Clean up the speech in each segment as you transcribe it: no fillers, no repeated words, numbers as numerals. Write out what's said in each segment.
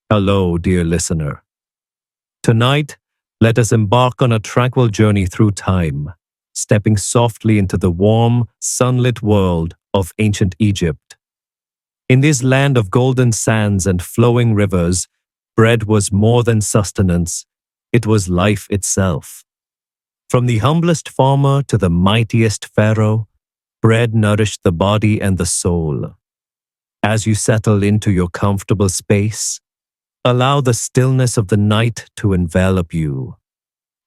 Hello, dear listener. Tonight, let us embark on a tranquil journey through time, stepping softly into the warm, sunlit world of ancient Egypt. In this land of golden sands and flowing rivers, bread was more than sustenance, it was life itself. From the humblest farmer to the mightiest pharaoh, bread nourished the body and the soul. As you settle into your comfortable space, allow the stillness of the night to envelop you.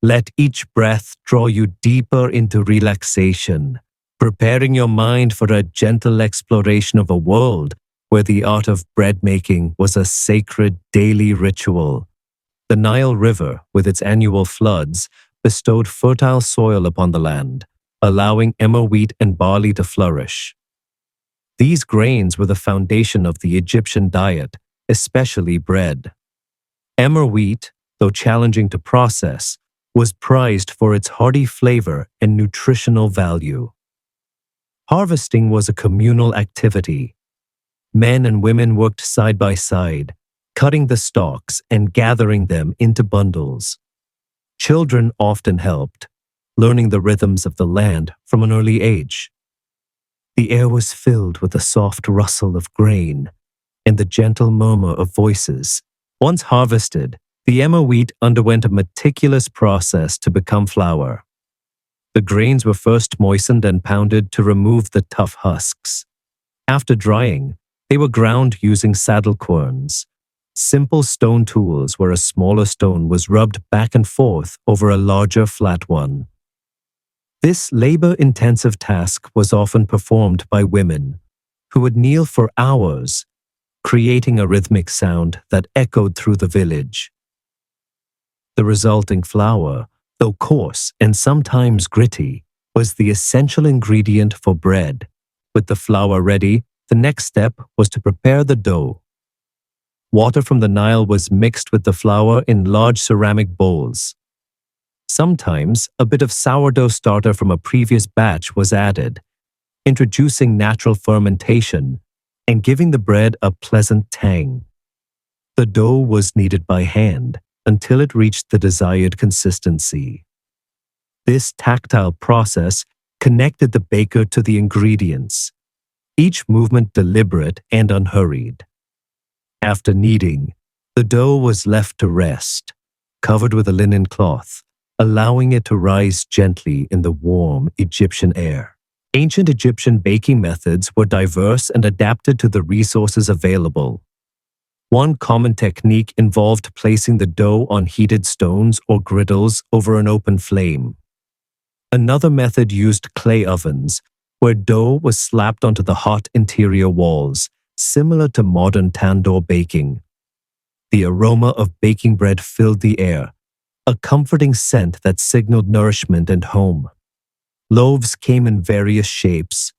Let each breath draw you deeper into relaxation, preparing your mind for a gentle exploration of a world where the art of bread making was a sacred daily ritual. The Nile River, with its annual floods, bestowed fertile soil upon the land, allowing emmer wheat and barley to flourish. These grains were the foundation of the Egyptian diet, especially bread. Emmer wheat, though challenging to process, was prized for its hearty flavor and nutritional value. Harvesting was a communal activity. Men and women worked side by side, cutting the stalks and gathering them into bundles. Children often helped, learning the rhythms of the land from an early age. The air was filled with the soft rustle of grain and the gentle murmur of voices. Once harvested, the emmer wheat underwent a meticulous process to become flour. The grains were first moistened and pounded to remove the tough husks. After drying, they were ground using saddle querns, simple stone tools where a smaller stone was rubbed back and forth over a larger flat one. This labor-intensive task was often performed by women, who would kneel for hours, creating a rhythmic sound that echoed through the village. The resulting flour, though coarse and sometimes gritty, was the essential ingredient for bread. With the flour ready, the next step was to prepare the dough. Water from the Nile was mixed with the flour in large ceramic bowls. Sometimes, a bit of sourdough starter from a previous batch was added, introducing natural fermentation and giving the bread a pleasant tang. The dough was kneaded by hand until it reached the desired consistency. This tactile process connected the baker to the ingredients, each movement deliberate and unhurried. After kneading, the dough was left to rest, covered with a linen cloth, allowing it to rise gently in the warm Egyptian air. Ancient Egyptian baking methods were diverse and adapted to the resources available. One common technique involved placing the dough on heated stones or griddles over an open flame. Another method used clay ovens, where dough was slapped onto the hot interior walls, similar to modern tandoor baking. The aroma of baking bread filled the air, a comforting scent that signaled nourishment and home. Loaves came in various shapes,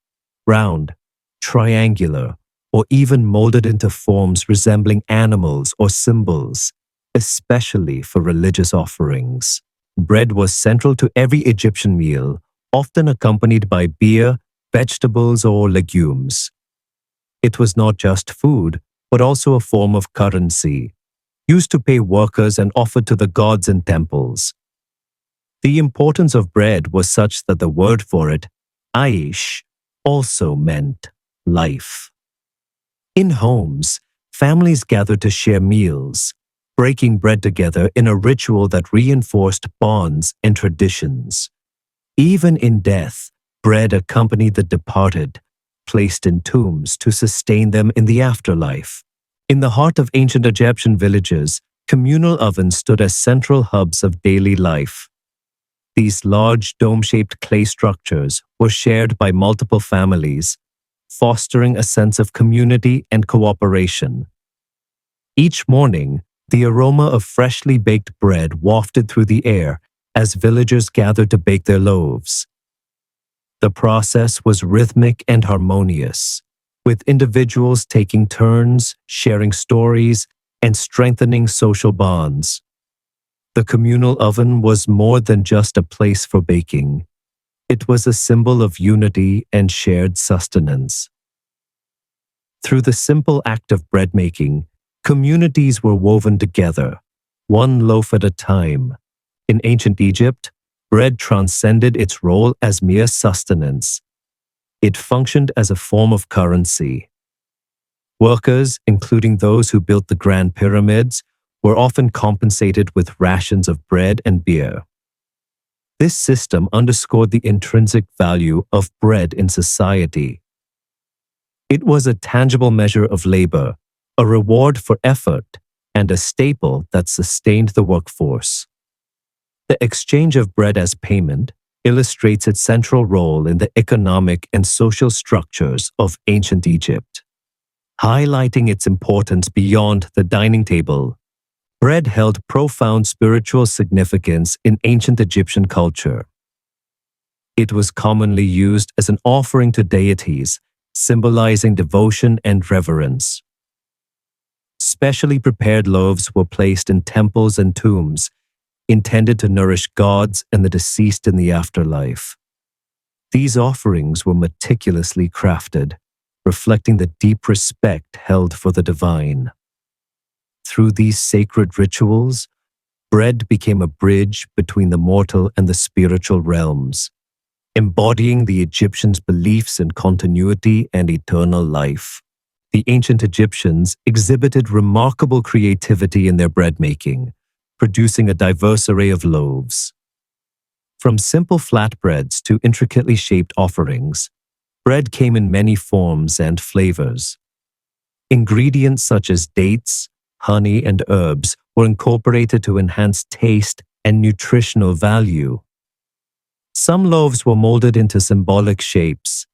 round, triangular, or even molded into forms resembling animals or symbols, especially for religious offerings. Bread was central to every Egyptian meal, often accompanied by beer, vegetables, or legumes. It was not just food, but also a form of currency, used to pay workers and offered to the gods in temples. The importance of bread was such that the word for it, aish, also meant life. In homes, families gathered to share meals, breaking bread together in a ritual that reinforced bonds and traditions. Even in death, bread accompanied the departed, placed in tombs to sustain them in the afterlife. In the heart of ancient Egyptian villages, communal ovens stood as central hubs of daily life. These large dome-shaped clay structures were shared by multiple families, fostering a sense of community and cooperation. Each morning, the aroma of freshly baked bread wafted through the air as villagers gathered to bake their loaves. The process was rhythmic and harmonious, with individuals taking turns, sharing stories, and strengthening social bonds. The communal oven was more than just a place for baking. It was a symbol of unity and shared sustenance. Through the simple act of bread making, Communities were woven together, one loaf at a time. In ancient Egypt, bread transcended its role as mere sustenance. It functioned as a form of currency. Workers, including those who built the Grand Pyramids, were often compensated with rations of bread and beer. This system underscored the intrinsic value of bread in society. It was a tangible measure of labor, a reward for effort, and a staple that sustained the workforce. The exchange of bread as payment illustrates its central role in the economic and social structures of ancient Egypt. Highlighting its importance beyond the dining table, bread held profound spiritual significance in ancient Egyptian culture. It was commonly used as an offering to deities, symbolizing devotion and reverence. Specially prepared loaves were placed in temples and tombs, intended to nourish gods and the deceased in the afterlife. These offerings were meticulously crafted, reflecting the deep respect held for the divine. Through these sacred rituals, bread became a bridge between the mortal and the spiritual realms, embodying the Egyptians' beliefs in continuity and eternal life. The ancient Egyptians exhibited remarkable creativity in their bread making, producing a diverse array of loaves. From simple flatbreads to intricately shaped offerings, bread came in many forms and flavors. Ingredients such as dates, honey, and herbs were incorporated to enhance taste and nutritional value. Some loaves were molded into symbolic shapes,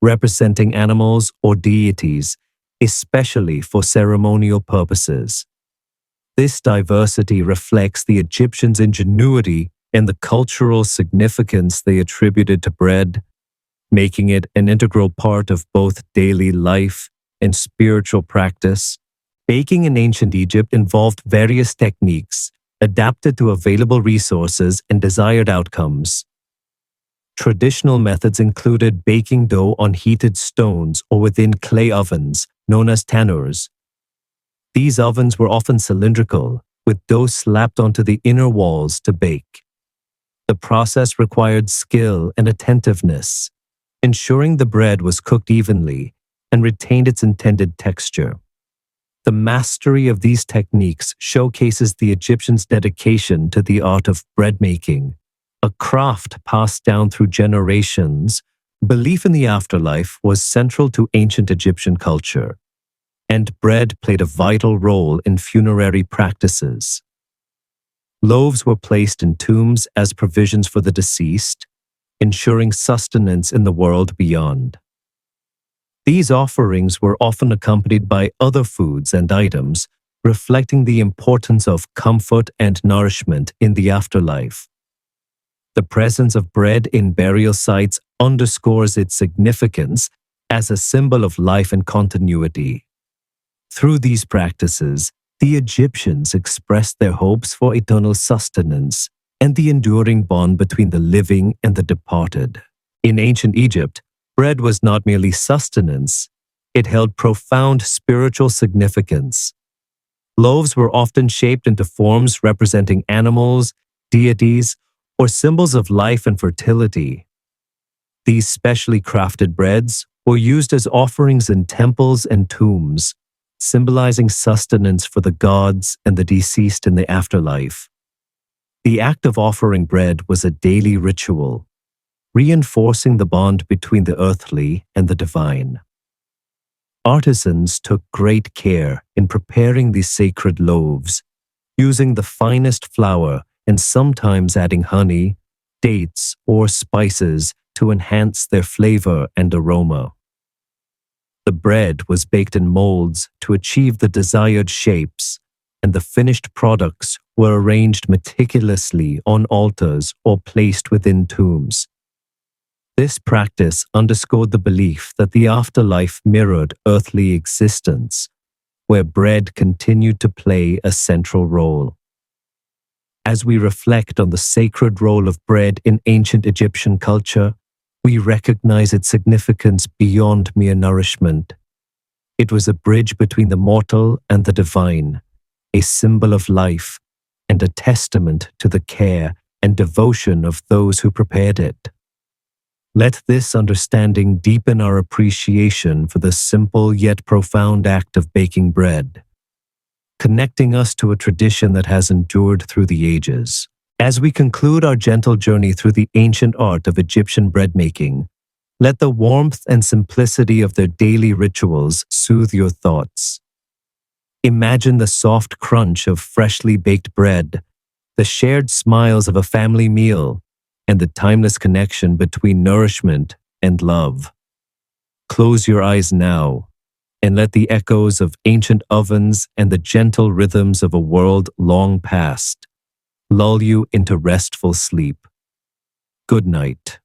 representing animals or deities, especially for ceremonial purposes. This diversity reflects the Egyptians' ingenuity and the cultural significance they attributed to bread, making it an integral part of both daily life and spiritual practice. Baking in ancient Egypt involved various techniques adapted to available resources and desired outcomes. Traditional methods included baking dough on heated stones or within clay ovens, known as tanurs. These ovens were often cylindrical, with dough slapped onto the inner walls to bake. The process required skill and attentiveness, ensuring the bread was cooked evenly and retained its intended texture. The mastery of these techniques showcases the Egyptians' dedication to the art of bread making, a craft passed down through generations. Belief in the afterlife was central to ancient Egyptian culture, and bread played a vital role in funerary practices. Loaves were placed in tombs as provisions for the deceased, ensuring sustenance in the world beyond. These offerings were often accompanied by other foods and items, reflecting the importance of comfort and nourishment in the afterlife. The presence of bread in burial sites underscores its significance as a symbol of life and continuity. Through these practices, the Egyptians expressed their hopes for eternal sustenance and the enduring bond between the living and the departed. In ancient Egypt, bread was not merely sustenance, it held profound spiritual significance. Loaves were often shaped into forms representing animals, deities, or symbols of life and fertility. These specially crafted breads were used as offerings in temples and tombs, symbolizing sustenance for the gods and the deceased in the afterlife. The act of offering bread was a daily ritual, reinforcing the bond between the earthly and the divine. Artisans took great care in preparing these sacred loaves, using the finest flour and sometimes adding honey, dates, or spices to enhance their flavor and aroma. The bread was baked in molds to achieve the desired shapes, and the finished products were arranged meticulously on altars or placed within tombs. This practice underscored the belief that the afterlife mirrored earthly existence, where bread continued to play a central role. As we reflect on the sacred role of bread in ancient Egyptian culture, we recognize its significance beyond mere nourishment. It was a bridge between the mortal and the divine, a symbol of life and a testament to the care and devotion of those who prepared it. Let this understanding deepen our appreciation for the simple yet profound act of baking bread, connecting us to a tradition that has endured through the ages. As we conclude our gentle journey through the ancient art of Egyptian bread making, let the warmth and simplicity of their daily rituals soothe your thoughts. Imagine the soft crunch of freshly baked bread, the shared smiles of a family meal, and the timeless connection between nourishment and love. Close your eyes now, and let the echoes of ancient ovens and the gentle rhythms of a world long past lull you into restful sleep. Good night.